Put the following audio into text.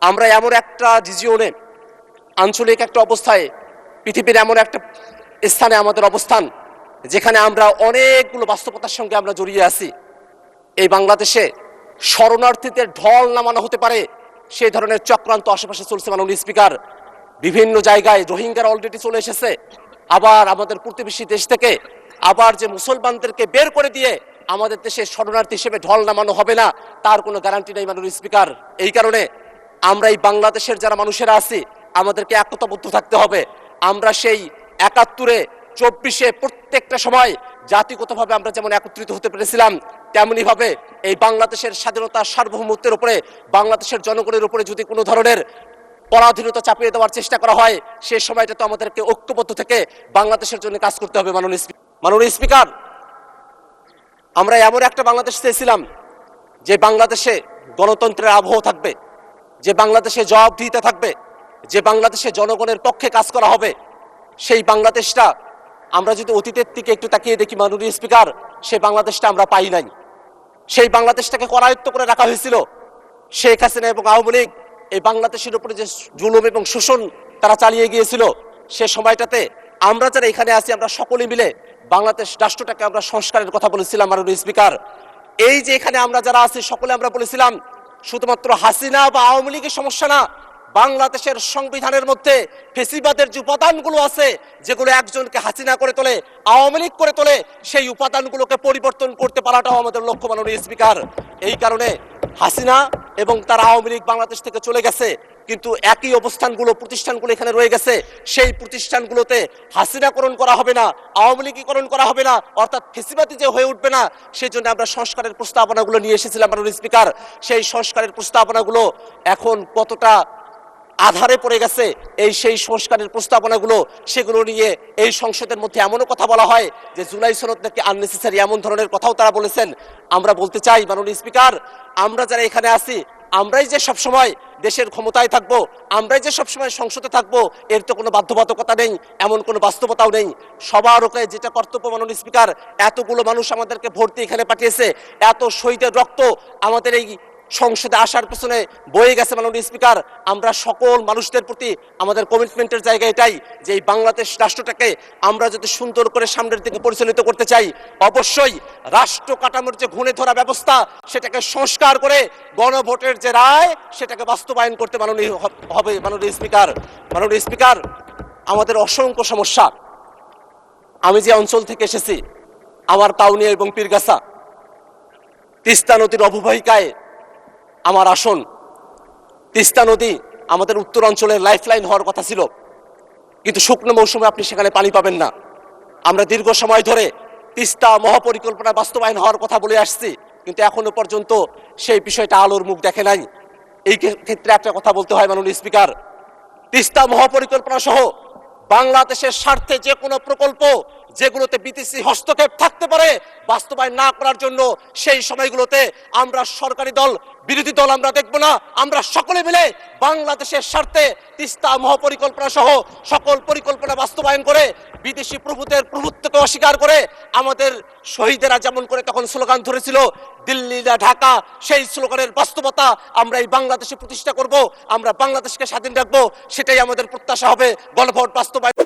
আমরা এমন একটা রিজিয়নে, আঞ্চলিক একটা অবস্থায়, পৃথিবীর এমন একটা স্থানে আমাদের অবস্থান, যেখানে আমরা অনেকগুলো বাস্তবতার সঙ্গে আমরা জড়িয়ে আছি। এই বাংলাদেশে শরণার্থীদের ঢল নামানো হতে পারে, সেই ধরনের চক্রান্ত আশেপাশে চলছে। মাননীয় স্পিকার, বিভিন্ন জায়গায় রোহিঙ্গারা অলরেডি চলে এসেছে। আবার আমাদের প্রতিবেশী দেশ থেকে আবার যে মুসলমানদেরকে বের করে দিয়ে আমাদের দেশে শরণার্থী হিসেবে ঢল নামানো হবে না, তার কোনো গ্যারান্টি নেই মাননীয় স্পিকার। এই কারণে আমরা এই বাংলাদেশের যারা মানুষেরা আছি, আমাদেরকে একতাবদ্ধ থাকতে হবে। আমরা সেই ৭১-এ, ২৪-এ প্রত্যেকটা সময় জাতিগতভাবে আমরা যেমন একত্রিত হতে পেরেছিলাম, তেমনি ভাবে এই বাংলাদেশের স্বাধীনতা, সার্বভৌমত্বের উপরে, বাংলাদেশের জনগণের উপরে যদি কোনো ধরনের পরাধীনতা চাপিয়ে দেওয়ার চেষ্টা করা হয়, সেই সময়টা তো আমাদেরকে ঐক্যবদ্ধ থেকে বাংলাদেশের জন্য কাজ করতে হবে। মাননীয় স্পিকার, আমরা এমন একটা বাংলাদেশ চেয়েছিলাম যে বাংলাদেশে গণতন্ত্রের আবহ থাকবে, যে বাংলাদেশে জবাবদিহিতা থাকবে, যে বাংলাদেশে জনগণের পক্ষে কাজ করা হবে। সেই বাংলাদেশটা আমরা যদি অতীতের দিকে একটু তাকিয়ে দেখি মাননীয় স্পিকার, সেই বাংলাদেশটা আমরা পাই নাই। সেই বাংলাদেশটাকে করায়ত্ত করে রাখা হয়েছিল। শেখ হাসিনা এবং আওয়ামী লীগ এই বাংলাদেশের উপরে যে জুলুম এবং শোষণ তারা চালিয়ে গিয়েছিল, সে সময়টাতে আমরা যারা এখানে আছি, আমরা সকলে মিলে বাংলাদেশ রাষ্ট্রটাকে আমরা সংস্কারের কথা বলেছিলাম। মাননীয় স্পিকার, এই যে এখানে আমরা যারা আছি সকলে আমরা বলেছিলাম শুধুমাত্র হাসিনা বা আওয়ামী লীগের সমস্যা না, বাংলাদেশের সংবিধানের মধ্যে ফেসিবাদের যে উপাদানগুলো আছে, যেগুলো একজনকে হাসিনা করে তোলে, আওয়ামী লীগ করে তোলে, সেই উপাদানগুলোকে পরিবর্তন করতে পারাটাও আমাদের লক্ষ্য। মাননীয় স্পিকার, এই কারণে হাসিনা এবং তার আওয়ামী লীগ বাংলাদেশ থেকে চলে গেছে, কিন্তু একই অবস্থানগুলো, প্রতিষ্ঠানগুলো এখানে রয়ে গেছে। সেই প্রতিষ্ঠানগুলোতে হাসিনাকরণ করা হবে না, আওয়ামী লীগীকরণ করা হবে না, অর্থাৎ ফেসিবাদী যে হয়ে উঠবে না। সেই জন্য আমরা সংস্কারের প্রস্তাবনাগুলো নিয়ে এসেছিলাম। মাননীয় স্পিকার, সেই সংস্কারের প্রস্তাবনাগুলো এখন কতটা আধারে পড়ে গেছে, সেই সংস্কারের প্রস্তাবনাগুলো, সেগুলো নিয়ে এই সংসদের মধ্যে এমনও কথা বলা হয় যে জুলাই সনদ নাকি আননেসেসারি, এমন ধরনের কথাও তারা বলেছেন। আমরা বলতে চাই মাননীয় স্পিকার, আমরা যারা এখানে আছি, আমরাই যে সবসময় দেশের ক্ষমতায় থাকবো, আমরাই যে সবসময় সংসদে থাকবো, এর তো কোনো বাধ্যবাধকতা নেই, এমন কোনো বাস্তবতাও নেই। সবার ওকে যেটা কর্তব্য মাননীয় স্পিকার, এতগুলো মানুষ আমাদেরকে ভোট দিয়ে এখানে পাঠিয়েছে, এত শহীদের রক্ত আমাদের এই সংসদে আসার পেছনে বয়ে গেছে। মাননীয় স্পিকার, আমরা সকল মানুষদের প্রতি আমাদের কমিটমেন্টের জায়গা এটাই যে এই বাংলাদেশ রাষ্ট্রটাকে আমরা যদি সুন্দর করে সামনের দিকে পরিচালিত করতে চাই, অবশ্যই রাষ্ট্র কাঠামোর যে ঘুণে ধরা ব্যবস্থা, সেটাকে সংস্কার করে গণভোটের যে রায়, সেটাকে বাস্তবায়ন করতে হবে। মাননীয় স্পিকার, আমাদের অসংখ্য সমস্যা। আমি যে অঞ্চল থেকে এসেছি, আমার কাউনিয়া এবং পীরগাছা, তিস্তা নদীর অববাহিকায় আমার আসন। তিস্তা নদী আমাদের উত্তর অঞ্চলের লাইফলাইন হওয়ার কথা ছিল, কিন্তু শুকনো মৌসুমে আপনি সেখানে পানি পাবেন না। আমরা দীর্ঘ সময় ধরে তিস্তা মহাপরিকল্পনা বাস্তবায়ন হওয়ার কথা বলে আসছি, কিন্তু এখনো পর্যন্ত সেই বিষয়টা আলোর মুখ দেখে নাই। এই ক্ষেত্রে একটা কথা বলতে হয় মাননীয় স্পিকার, তিস্তা মহাপরিকল্পনা সহ বাংলাদেশের স্বার্থে যে কোনো প্রকল্প যেগুলোতে বিদেশি হস্তক্ষেপ থাকতে পারে, বাস্তবায়ন না করার জন্য সেই সময়গুলোতে আমরা সরকারি দল, বিরোধী দল আমরা দেখব না। আমরা সকলে মিলে বাংলাদেশের স্বার্থে তিস্তা মহাপরিকল্পনা সহ সকল পরিকল্পনা বাস্তবায়ন করে, বিদেশি প্রভুত্বের প্রভুত্বকে অস্বীকার করে, আমাদের শহীদেরা যেমন করে তখন স্লোগান ধরেছিল দিল্লি না ঢাকা, সেই স্লোগানের বাস্তবতা আমরা এই বাংলাদেশে প্রতিষ্ঠা করব। আমরা বাংলাদেশকে স্বাধীন রাখবো, সেটাই আমাদের প্রত্যাশা হবে। গণভোট বাস্তবায়ন।